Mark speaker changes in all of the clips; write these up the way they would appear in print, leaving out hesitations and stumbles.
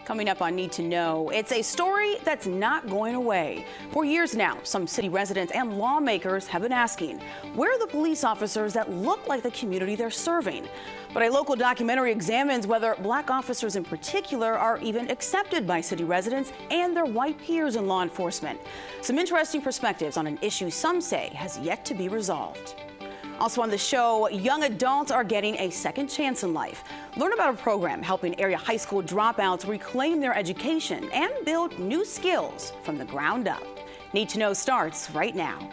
Speaker 1: Coming up on Need to Know, it's a story that's not going away. For years now, some city residents and lawmakers have been asking, where are the police officers that look like the community they're serving? But a local documentary examines whether black officers in particular are even accepted by city residents and their white peers in law enforcement. Some interesting perspectives on an issue some say has yet to be resolved. Also on the show, young adults are getting a second chance in life. Learn about a program helping area high school dropouts reclaim their education and build new skills from the ground up. Need to Know starts right now.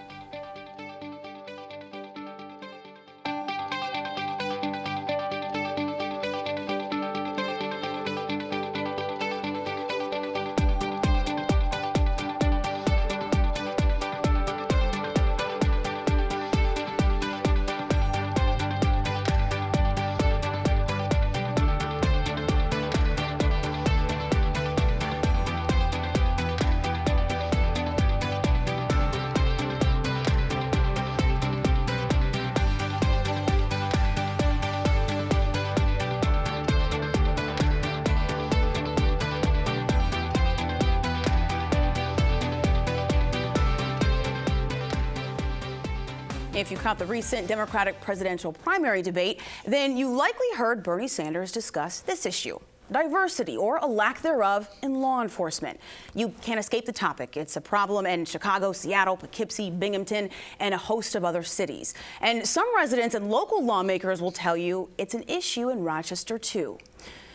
Speaker 1: If you caught the recent Democratic presidential primary debate, then you likely heard Bernie Sanders discuss this issue: diversity, or a lack thereof, in law enforcement. You can't escape the topic. It's a problem in Chicago, Seattle, Poughkeepsie, Binghamton, and a host of other cities. And some residents and local lawmakers will tell you it's an issue in Rochester, too.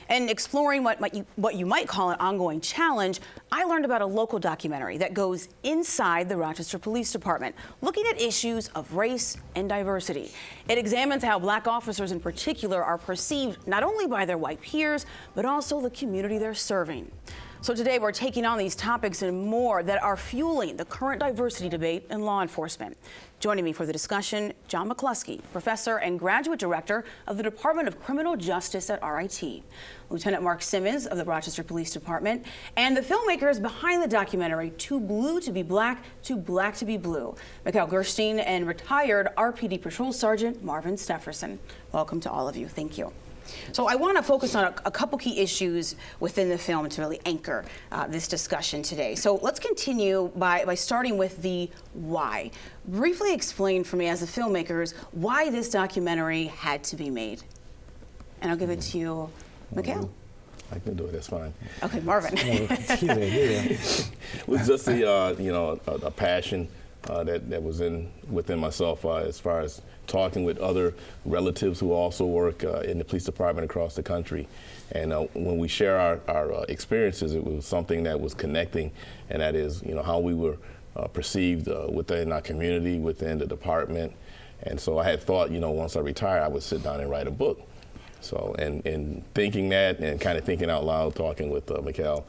Speaker 1: And exploring what you might call an ongoing challenge, I learned about a local documentary that goes inside the Rochester Police Department, looking at issues of race and diversity. It examines how black officers in particular are perceived not only by their white peers, but also the community they're serving. So today we're taking on these topics and more that are fueling the current diversity debate in law enforcement. Joining me for the discussion, John McCluskey, professor and graduate director of the Department of Criminal Justice at RIT, Lieutenant Mark Simmons of the Rochester Police Department, and the filmmakers behind the documentary Too Blue to Be Black, Too Black to Be Blue, Mikhail Gerstein and retired RPD Patrol Sergeant Marvin Stefferson. Welcome to all of you. Thank you. So I want to focus on a couple key issues within the film to really anchor this discussion today. So let's continue by starting with the why. Briefly explain for me, as the filmmakers, why this documentary had to be made. And I'll give it to you, Mikhail.
Speaker 2: I can do it. That's fine.
Speaker 1: Okay, Marvin.
Speaker 2: Excuse me. It was just a passion that was within myself as far as talking with other relatives who also work in the police department across the country. And when we share our experiences, it was something that was connecting, and that is, how we were perceived within our community, within the department. And so I had thought, once I retire, I would sit down and write a book. So, and thinking that and kind of thinking out loud, talking with Mikhail,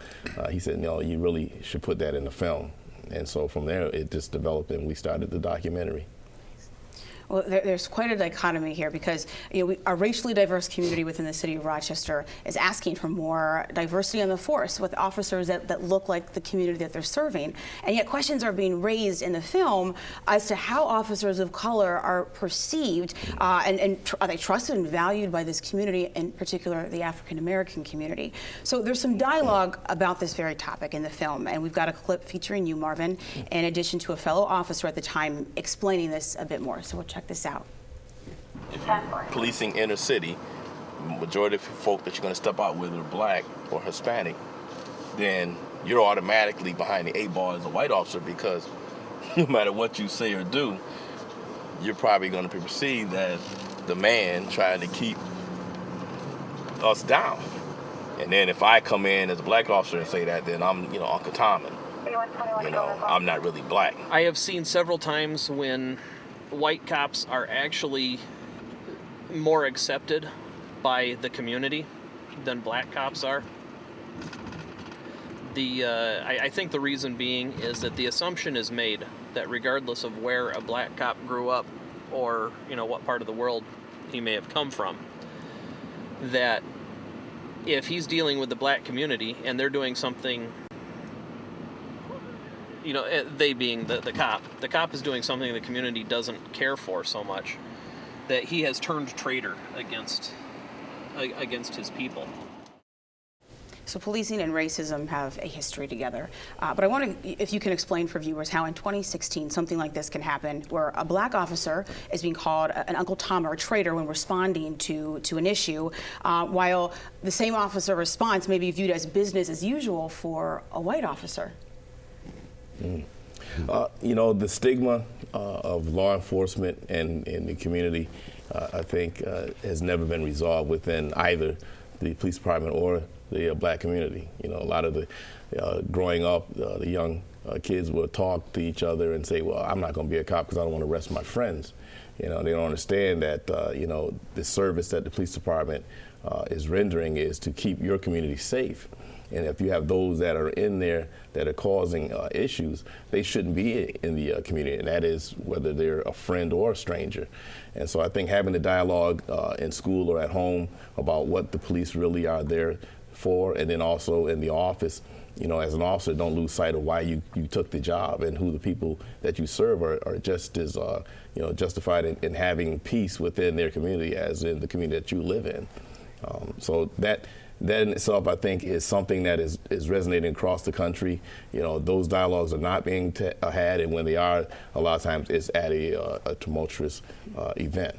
Speaker 2: he said, no, you really should put that in the film. And so from there, it just developed, and we started the documentary.
Speaker 1: Well, there's quite a dichotomy here because a racially diverse community within the city of Rochester is asking for more diversity on the force with officers that look like the community that they're serving. And yet questions are being raised in the film as to how officers of color are perceived and are they trusted and valued by this community, in particular the African American community. So there's some dialogue about this very topic in the film, and we've got a clip featuring you, Marvin, in addition to a fellow officer at the time explaining this a bit more. So we'll check this out.
Speaker 3: If you're policing inner city, majority of folk that you're going to step out with are black or Hispanic, then you're automatically behind the 8 ball as a white officer, because no matter what you say or do, you're probably going to be perceived as the man trying to keep us down. And then if I come in as a black officer and say that, then I'm, Uncle Tom, and, I'm not really black.
Speaker 4: I have seen several times when white cops are actually more accepted by the community than black cops are. I think the reason being is that the assumption is made that regardless of where a black cop grew up or what part of the world he may have come from, that if he's dealing with the black community and they're doing something, they being the cop is doing something the community doesn't care for so much, that he has turned traitor against his people.
Speaker 1: So policing and racism have a history together. But I want to, if you can explain for viewers how in 2016 something like this can happen, where a black officer is being called an Uncle Tom or a traitor when responding to an issue, while the same officer response may be viewed as business as usual for a white officer.
Speaker 2: The stigma of law enforcement and in the community, I think, has never been resolved within either the police department or the black community. A lot of the growing up, the young kids will talk to each other and say, well, I'm not going to be a cop because I don't want to arrest my friends. They don't understand that, the service that the police department is rendering is to keep your community safe. And if you have those that are in there that are causing issues, they shouldn't be in the community, and that is whether they're a friend or a stranger. And so I think having the dialogue in school or at home about what the police really are there for, and then also in the office, as an officer, don't lose sight of why you took the job and who the people that you serve are just as justified in having peace within their community as in the community that you live in. So that in itself, I think, is something that is resonating across the country. Those dialogues are not being had, and when they are, a lot of times it's at a tumultuous event.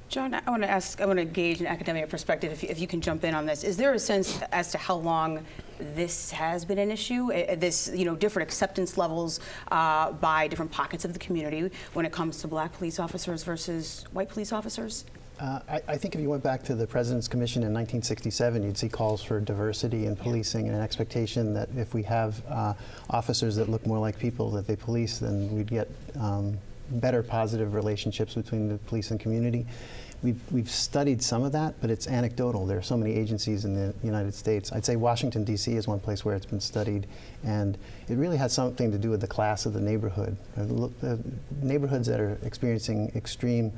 Speaker 1: John, I want to gauge an academic perspective, if you can jump in on this. Is there a sense as to how long this has been an issue, this, different acceptance levels by different pockets of the community when it comes to black police officers versus white police officers?
Speaker 5: I think if you went back to the President's Commission in 1967, you'd see calls for diversity in policing and an expectation that if we have officers that look more like people that they police, then we'd get better positive relationships between the police and community. We've studied some of that, but it's anecdotal. There are so many agencies in the United States. I'd say Washington, D.C. is one place where it's been studied, and it really has something to do with the class of the neighborhood. Neighborhoods that are experiencing extreme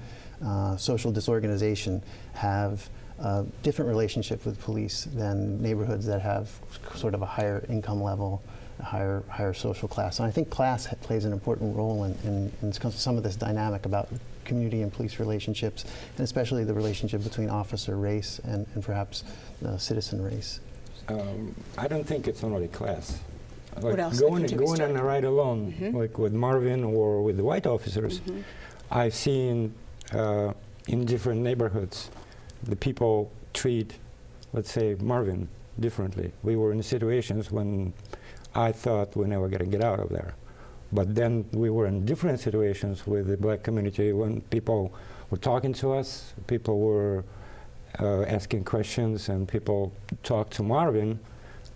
Speaker 5: social disorganization have a different relationship with police than neighborhoods that have sort of a higher income level, a higher social class. And I think class plays an important role in some of this dynamic about community and police relationships, and especially the relationship between officer race and perhaps citizen race.
Speaker 6: I don't think it's only class.
Speaker 1: What else?
Speaker 6: Going on a ride alone, like with Marvin or with the white officers, I've seen in different neighborhoods, the people treat, let's say, Marvin differently. We were in situations when I thought we never going to get out of there. But then we were in different situations with the black community when people were talking to us, people were asking questions, and people talked to Marvin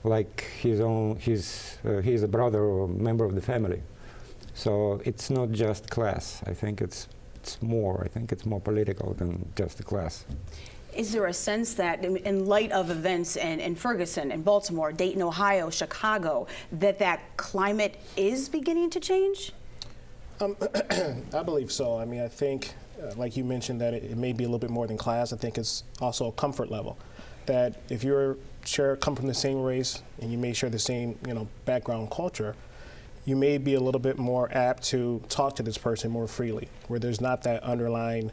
Speaker 6: like he's a brother or a member of the family. So it's not just class. I think it's more. I think it's more political than just the class.
Speaker 1: Is there a sense that in light of events in Ferguson, in Baltimore, Dayton, Ohio, Chicago, that climate is beginning to change?
Speaker 7: I believe so. I mean, I think, like you mentioned, that it may be a little bit more than class. I think it's also a comfort level. That if you're come from the same race and you may share the same, background culture, you may be a little bit more apt to talk to this person more freely, where there's not that underlying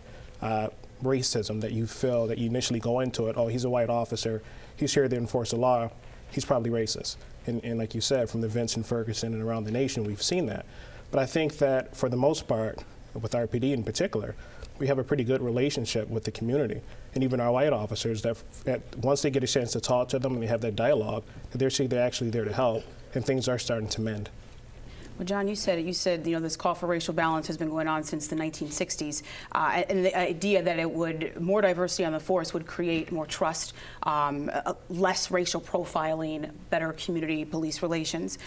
Speaker 7: racism that you feel that you initially go into it. Oh, he's a white officer, he's here to enforce the law, he's probably racist. And like you said, from the events in Ferguson and around the nation, we've seen that. But I think that for the most part, with RPD in particular, we have a pretty good relationship with the community. And even our white officers, that once they get a chance to talk to them and they have that dialogue, they're actually there to help, and things are starting to mend.
Speaker 1: Well, John, you said this call for racial balance has been going on since the 1960s, and the idea that more diversity on the force would create more trust, less racial profiling, better community police relations.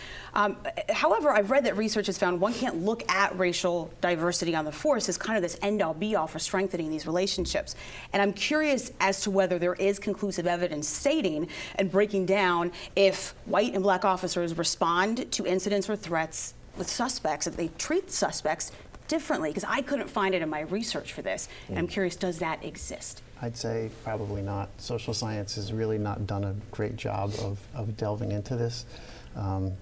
Speaker 1: However, I've read that research has found one can't look at racial diversity on the force as kind of this end-all be-all for strengthening these relationships. And I'm curious as to whether there is conclusive evidence stating and breaking down if white and black officers respond to incidents or threats with suspects, if they treat suspects differently, because I couldn't find it in my research for this. And I'm curious, does that exist?
Speaker 5: I'd say probably not. Social science has really not done a great job of delving into this.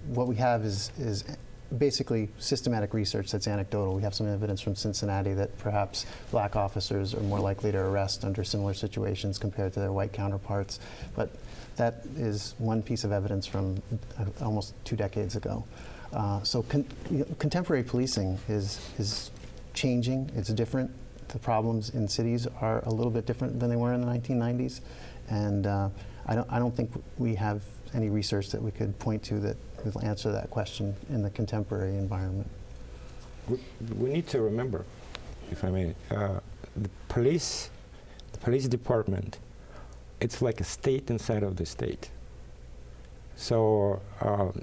Speaker 5: What we have is basically systematic research that's anecdotal. We have some evidence from Cincinnati that perhaps black officers are more likely to arrest under similar situations compared to their white counterparts. But that is one piece of evidence from almost 2 decades ago. Contemporary policing is changing. It's different. The problems in cities are a little bit different than they were in the 1990s, and I don't think we have any research that we could point to that will answer that question in the contemporary environment.
Speaker 6: We need to remember, if I may, the police department, it's like a state inside of the state. So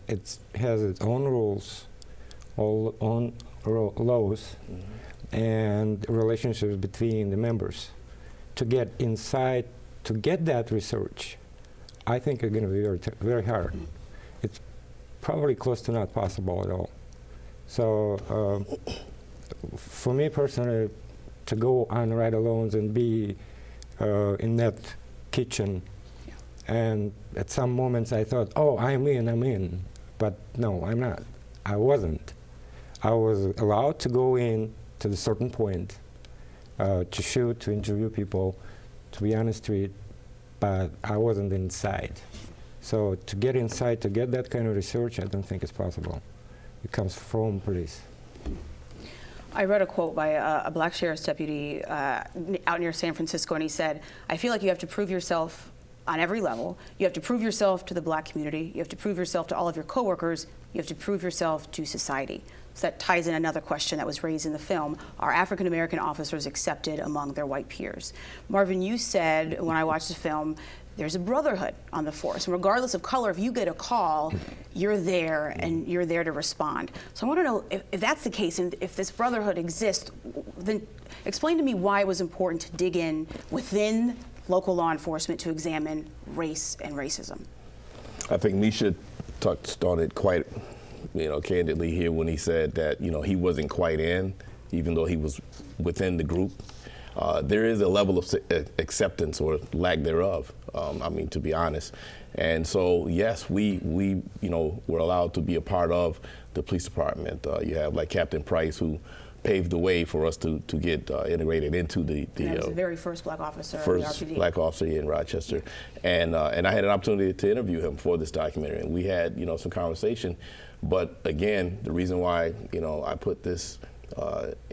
Speaker 6: it has its own rules, own laws, and relationships between the members. To get inside, to get that research, I think it's going to be very hard. It's probably close to not possible at all. So for me personally, to go on ride-alongs and be in that kitchen, and at some moments I thought, oh, I'm in. But no, I'm not. I wasn't. I was allowed to go in to the certain point, to shoot, to interview people, to be on the street, but I wasn't inside. So to get inside, to get that kind of research, I don't think it's possible. It comes from police.
Speaker 1: I read a quote by a black sheriff's deputy out near San Francisco, and he said, I feel like you have to prove yourself on every level. You have to prove yourself to the black community. You have to prove yourself to all of your coworkers. You have to prove yourself to society. So that ties in another question that was raised in the film. Are African American officers accepted among their white peers? Marvin, you said when I watched the film, there's a brotherhood on the force. And regardless of color, if you get a call, you're there and you're there to respond. So I want to know if that's the case and if this brotherhood exists, then explain to me why it was important to dig in within local law enforcement to examine race and racism.
Speaker 2: I think Misha touched on it quite candidly here when he said that, he wasn't quite in, even though he was within the group. There is a level of acceptance or lack thereof, to be honest. And so, yes, we were allowed to be a part of the police department. You have like Captain Price, who paved the way for us to get integrated into the
Speaker 1: was the very first black officer
Speaker 2: first
Speaker 1: in the RPD.
Speaker 2: Black officer in Rochester, and I had an opportunity to interview him for this documentary, and we had some conversation. But again, the reason why I put this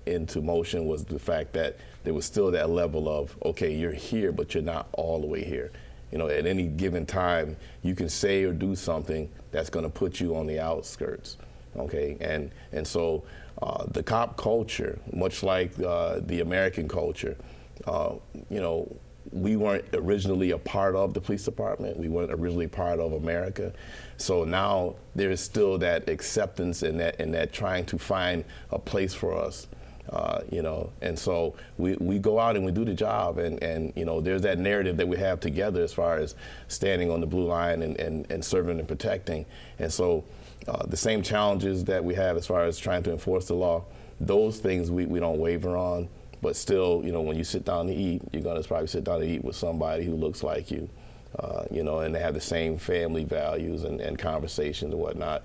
Speaker 2: into motion was the fact that there was still that level of, okay, you're here, but you're not all the way here. At any given time, you can say or do something that's going to put you on the outskirts. Okay, and so the cop culture, much like the American culture, we weren't originally a part of the police department. We weren't originally part of America. So now there is still that acceptance and that trying to find a place for us. And so we go out and we do the job, and there's that narrative that we have together as far as standing on the blue line and serving and protecting. And so the same challenges that we have as far as trying to enforce the law, those things we don't waver on. But still, when you sit down to eat, you're going to probably sit down to eat with somebody who looks like you, and they have the same family values and conversations and whatnot.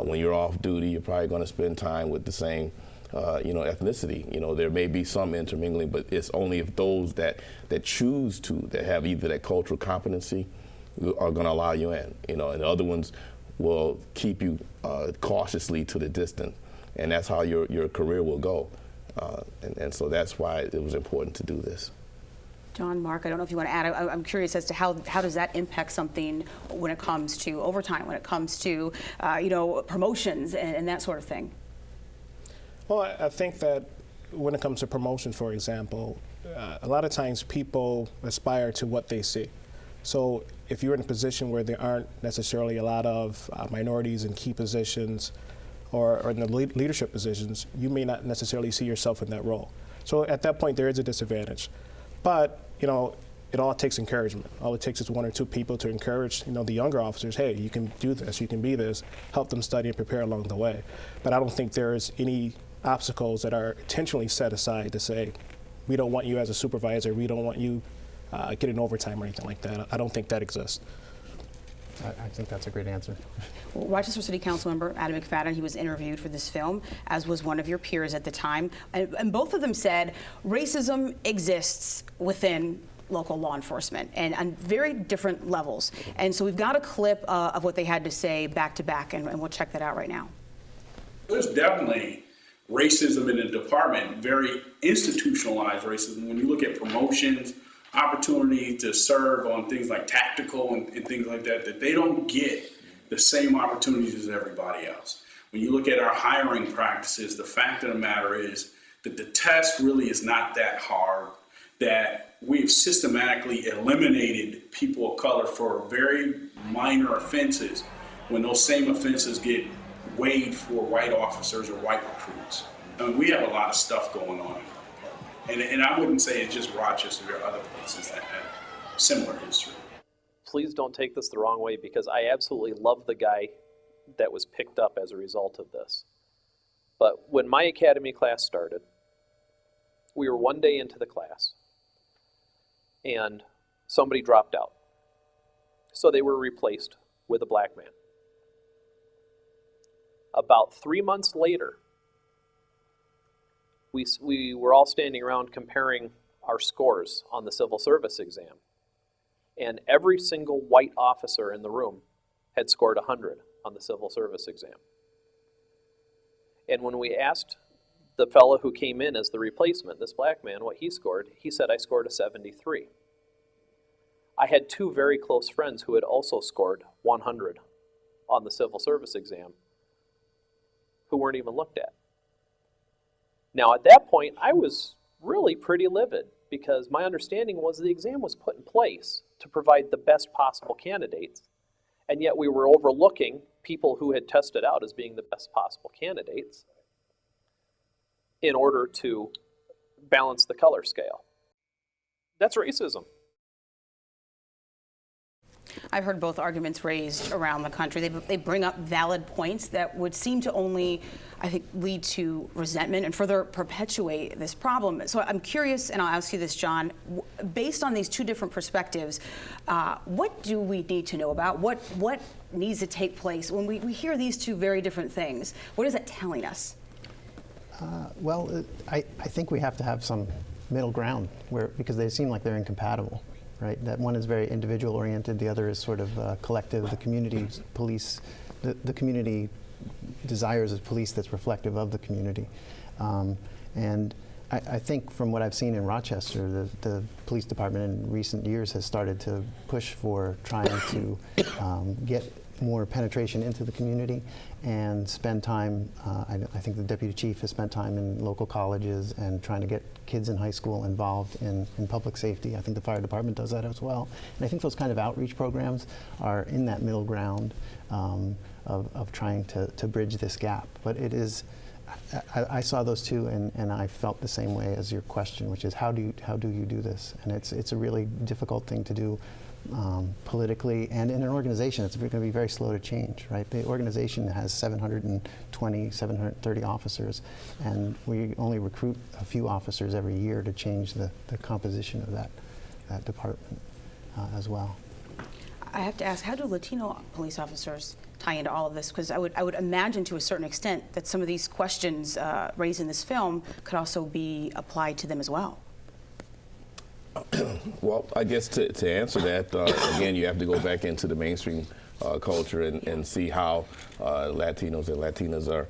Speaker 2: When you're off duty, you're probably going to spend time with the same ethnicity. There may be some intermingling, but it's only if those that choose to, that have either that cultural competency, are going to allow you in. And the other ones will keep you cautiously to the distance, and that's how your career will go. And so that's why it was important to do this.
Speaker 1: John, Mark, I don't know if you want to add. I'm curious as to how does that impact something when it comes to overtime, when it comes to promotions and that sort of thing.
Speaker 7: Well, I think that when it comes to promotion, for example, a lot of times people aspire to what they see. So if you're in a position where there aren't necessarily a lot of minorities in key positions or in the leadership positions, you may not necessarily see yourself in that role. So at that point, there is a disadvantage. But, it all takes encouragement. All it takes is one or two people to encourage, the younger officers, hey, you can do this, you can be this, help them study and prepare along the way. But I don't think there's any obstacles that are intentionally set aside to say, we don't want you as a supervisor, we don't want you getting overtime or anything like that. I don't think that exists.
Speaker 5: I think that's a great answer.
Speaker 1: Rochester City Council member Adam McFadden, he was interviewed for this film, as was one of your peers at the time, and both of them said racism exists within local law enforcement and on very different levels. And so we've got a clip of what they had to say back to back, and we'll check that out right now.
Speaker 8: There's definitely racism in the department, very institutionalized racism. When you look at promotions, opportunity to serve on things like tactical and things like that, that they don't get the same opportunities as everybody else. When you look at our hiring practices, the fact of the matter is that the test really is not that hard, that we've systematically eliminated people of color for very minor offenses when those same offenses get weighed for white officers or white recruits. I mean, we have a lot of stuff going on. And I wouldn't say it's just Rochester, there are other places that have similar history.
Speaker 4: Please don't take this the wrong way, because I absolutely love the guy that was picked up as a result of this. But when my academy class started, we were one day into the class and somebody dropped out. So they were replaced with a black man. About 3 months later, we were all standing around comparing our scores on the civil service exam. And every single white officer in the room had scored 100 on the civil service exam. And when we asked the fellow who came in as the replacement, this black man, what he scored, he said, I scored a 73. I had two very close friends who had also scored 100 on the civil service exam who weren't even looked at. Now, at that point, I was really pretty livid, because my understanding was the exam was put in place to provide the best possible candidates, and yet we were overlooking people who had tested out as being the best possible candidates in order to balance the color scale. That's racism.
Speaker 1: I've heard both arguments raised around the country. They bring up valid points that would seem to only, I think, lead to resentment and further perpetuate this problem. So I'm curious, and I'll ask you this, John, based on these two different perspectives, what do we need to know about? What needs to take place when we hear these two very different things? What is that telling us?
Speaker 5: I think we have to have some middle ground because they seem like they're incompatible. Right, that one is very individual oriented, the other is sort of collective. The community police, the community desires a police that's reflective of the community. And I think from what I've seen in Rochester, the police department in recent years has started to push for trying to get more penetration into the community and spend time, I think the deputy chief has spent time in local colleges and trying to get kids in high school involved in public safety. I think the fire department does that as well. And I think those kind of outreach programs are in that middle ground of trying to bridge this gap. But it is, I saw those two and I felt the same way as your question, which is how do you do this? And it's a really difficult thing to do. Politically, and in an organization, it's going to be very slow to change, right? The organization has 730 officers, and we only recruit a few officers every year to change the composition of that department as well.
Speaker 1: I have to ask, how do Latino police officers tie into all of this? Because I would imagine to a certain extent that some of these questions raised in this film could also be applied to them as well.
Speaker 2: Well, I guess to answer that, again, you have to go back into the mainstream culture and see how Latinos and Latinas are,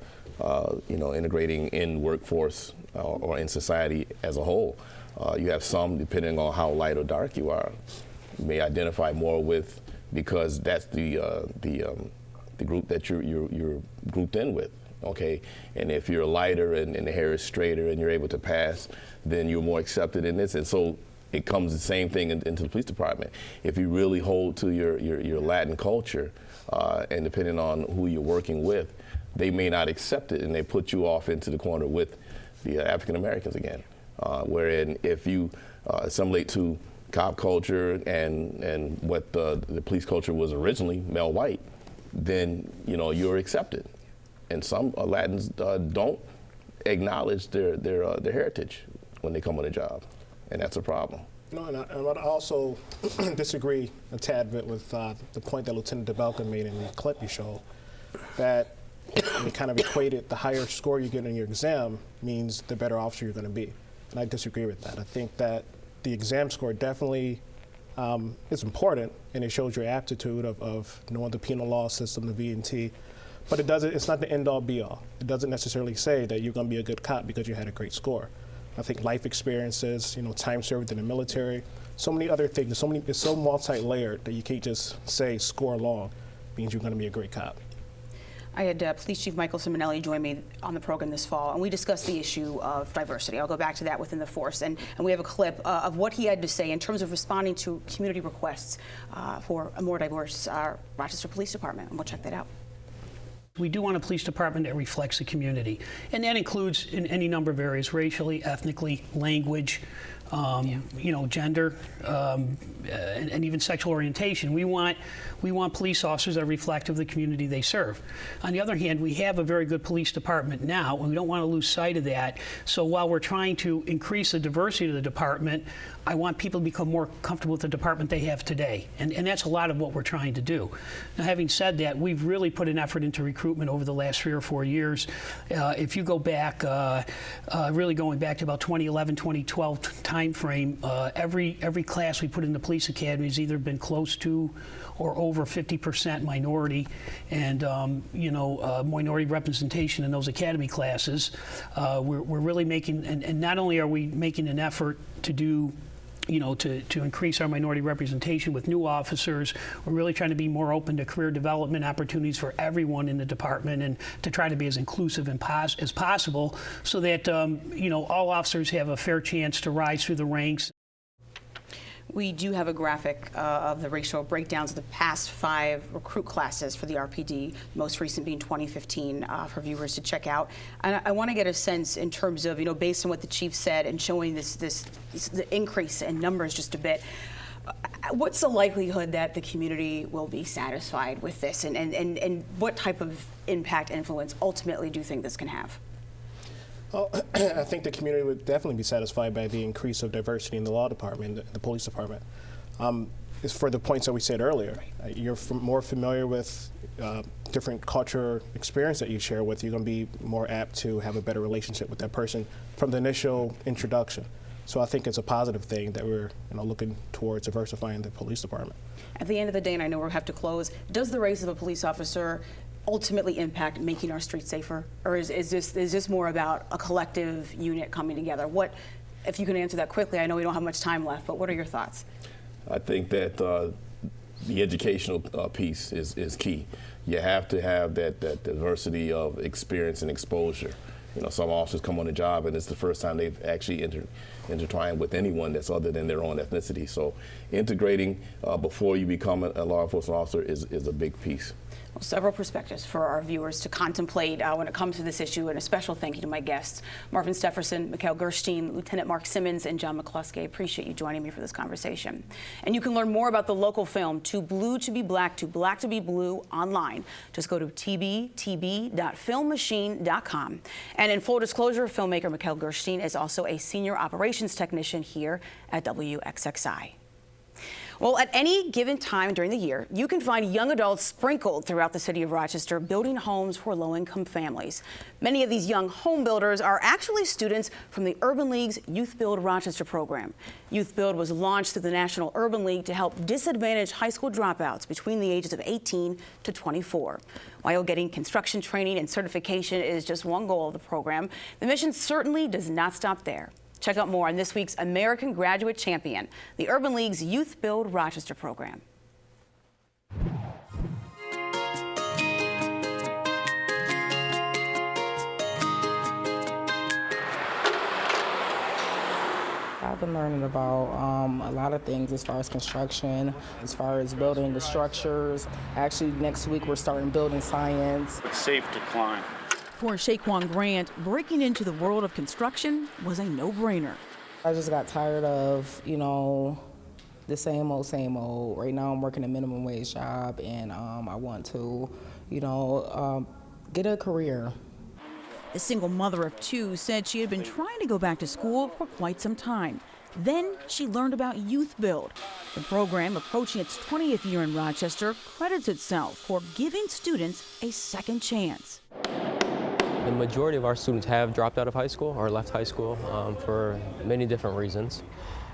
Speaker 2: integrating in workforce or in society as a whole. You have some, depending on how light or dark you are, may identify more with, because that's the group that you're grouped in with. Okay, and if you're lighter and the hair is straighter and you're able to pass, then you're more accepted in this, and so. It comes the same thing into the police department. If you really hold to your Latin culture, and depending on who you're working with, they may not accept it, and they put you off into the corner with the African Americans again. Wherein if you assimilate to cop culture and what the police culture was originally, male white, then you're accepted. And some Latins don't acknowledge their heritage when they come on a job. And that's a problem.
Speaker 7: No, and I would also disagree a tad bit with the point that Lieutenant DeBelka made in the clip you showed, that we kind of equated the higher score you get in your exam means the better officer you're going to be. And I disagree with that. I think that the exam score definitely is important, and it shows your aptitude of knowing the penal law system, the V&T, but it's not the end-all be-all. It doesn't necessarily say that you're going to be a good cop because you had a great score. I think life experiences, time served in the military, so many other things. It's so multi-layered that you can't just say score alone means you're going to be a great cop.
Speaker 1: I had Police Chief Michael Simonelli join me on the program this fall, and we discussed the issue of diversity. I'll go back to that within the force, and we have a clip of what he had to say in terms of responding to community requests for a more diverse Rochester Police Department, and we'll check that out.
Speaker 9: We do want a police department that reflects the community, and that includes in any number of areas: racially, ethnically, language, gender, and even sexual orientation. We want police officers that are reflective of the community they serve. On the other hand, we have a very good police department now, and we don't want to lose sight of that. So while we're trying to increase the diversity of the department, I want people to become more comfortable with the department they have today, and that's a lot of what we're trying to do. Now, having said that, we've really put an effort into recruitment over the last 3 or 4 years. If you go back, really going back to about 2011, 2012 time frame, every class we put in the police academy has either been close to or over 50% minority, and minority representation in those academy classes. We're really making, and not only are we making an effort to do, to increase our minority representation with new officers, we're really trying to be more open to career development opportunities for everyone in the department, and to try to be as inclusive as possible, so that all officers have a fair chance to rise through the ranks.
Speaker 1: We do have a graphic of the racial breakdowns of the past 5 recruit classes for the RPD, most recent being 2015, for viewers to check out. And I want to get a sense in terms of, based on what the chief said and showing the increase in numbers just a bit, what's the likelihood that the community will be satisfied with this, and what type of impact, influence ultimately do you think this can have?
Speaker 7: Well, I think the community would definitely be satisfied by the increase of diversity in the law department, the police department. It's for the points that we said earlier. You're more familiar with different culture experience that you share with. You're going to be more apt to have a better relationship with that person from the initial introduction. So I think it's a positive thing that we're looking towards diversifying the police department.
Speaker 1: At the end of the day, and I know we'll have to close, does the race of a police officer ultimately impact making our streets safer, or is this more about a collective unit coming together? What, if you can answer that quickly, I know we don't have much time left, but what are your thoughts?
Speaker 2: I think that the educational piece is key. You have to have that diversity of experience and exposure. Some officers come on the job and it's the first time they've actually intertwined with anyone that's other than their own ethnicity. So integrating before you become a law enforcement officer is a big piece.
Speaker 1: Well, several perspectives for our viewers to contemplate when it comes to this issue, and a special thank you to my guests, Marvin Stefferson, Mikhail Gerstein, Lieutenant Mark Simmons, and John McCluskey. I appreciate you joining me for this conversation. And you can learn more about the local film, Too Blue to Be Black, Too Black to Be Blue, online. Just go to tb.filmmachine.com. And in full disclosure, filmmaker Mikhail Gerstein is also a senior operations technician here at WXXI. Well, at any given time during the year, you can find young adults sprinkled throughout the city of Rochester building homes for low-income families. Many of these young home builders are actually students from the Urban League's Youth Build Rochester program. Youth Build was launched through the National Urban League to help disadvantaged high school dropouts between the ages of 18 to 24. While getting construction training and certification is just one goal of the program, the mission certainly does not stop there. Check out more on this week's American Graduate Champion, the Urban League's Youth Build Rochester program.
Speaker 10: I've been learning about a lot of things as far as construction, as far as building the structures. Actually, next week we're starting building science.
Speaker 11: It's safe to climb.
Speaker 1: For Shaquan Grant, breaking into the world of construction was a no-brainer.
Speaker 10: I just got tired of, the same old. Right now I'm working a minimum wage job, and I want to, get a career.
Speaker 1: The single mother of 2 said she had been trying to go back to school for quite some time. Then she learned about Youth Build. The program, approaching its 20th year in Rochester, credits itself for giving students a second chance.
Speaker 11: The majority of our students have dropped out of high school or left high school for many different reasons.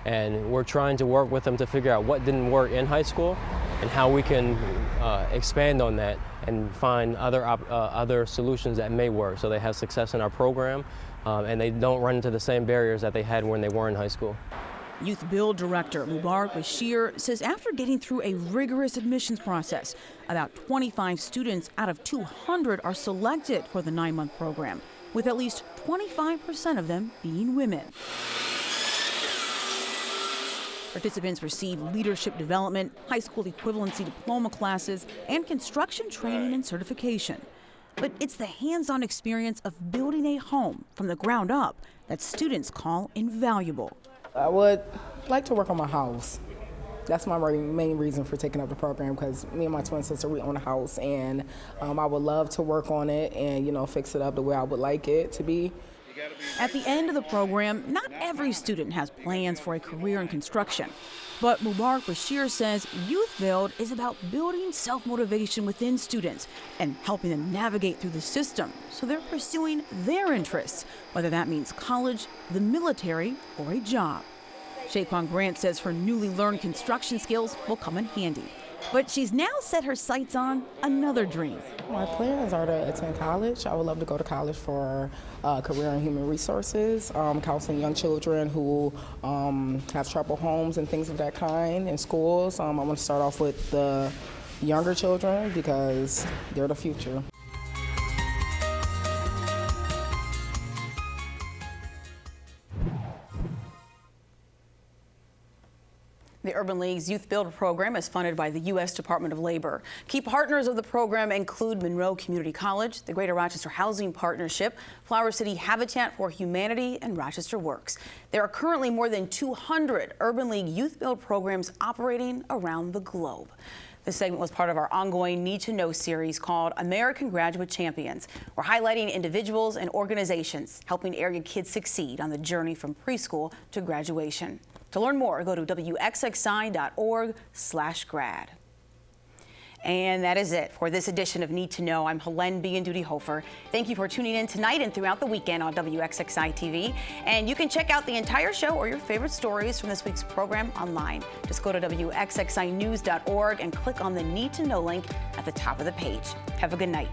Speaker 11: And we're trying to work with them to figure out what didn't work in high school and how we can expand on that and find other solutions that may work so they have success in our program and they don't run into the same barriers that they had when they were in high school.
Speaker 1: Youth Build Director Mubarak Bashir says after getting through a rigorous admissions process, about 25 students out of 200 are selected for the 9-month program, with at least 25% of them being women. Participants receive leadership development, high school equivalency diploma classes, and construction training and certification. But it's the hands-on experience of building a home from the ground up that students call invaluable.
Speaker 10: I would like to work on my house. That's my main reason for taking up the program, because me and my twin sister, we own a house, and I would love to work on it and, fix it up the way I would like it to be.
Speaker 1: At the end of the program, not every student has plans for a career in construction. But Mubarak Bashir says Youth Build is about building self-motivation within students and helping them navigate through the system so they're pursuing their interests, whether that means college, the military, or a job. Shaquan Grant says her newly learned construction skills will come in handy. But she's now set her sights on another dream.
Speaker 10: My plans are to attend college. I would love to go to college for a career in human resources, counseling young children who have troubled homes and things of that kind in schools. I want to start off with the younger children because they're the future.
Speaker 1: The Urban League's Youth Build program is funded by the U.S. Department of Labor. Key partners of the program include Monroe Community College, the Greater Rochester Housing Partnership, Flower City Habitat for Humanity, and Rochester Works. There are currently more than 200 Urban League Youth Build programs operating around the globe. This segment was part of our ongoing Need to Know series called American Graduate Champions. We're highlighting individuals and organizations helping area kids succeed on the journey from preschool to graduation. To learn more, go to wxxi.org/grad. And that is it for this edition of Need to Know. I'm Helene Bianduti-Hofer. Thank you for tuning in tonight and throughout the weekend on WXXI TV. And you can check out the entire show or your favorite stories from this week's program online. Just go to WXXInews.org and click on the Need to Know link at the top of the page. Have a good night.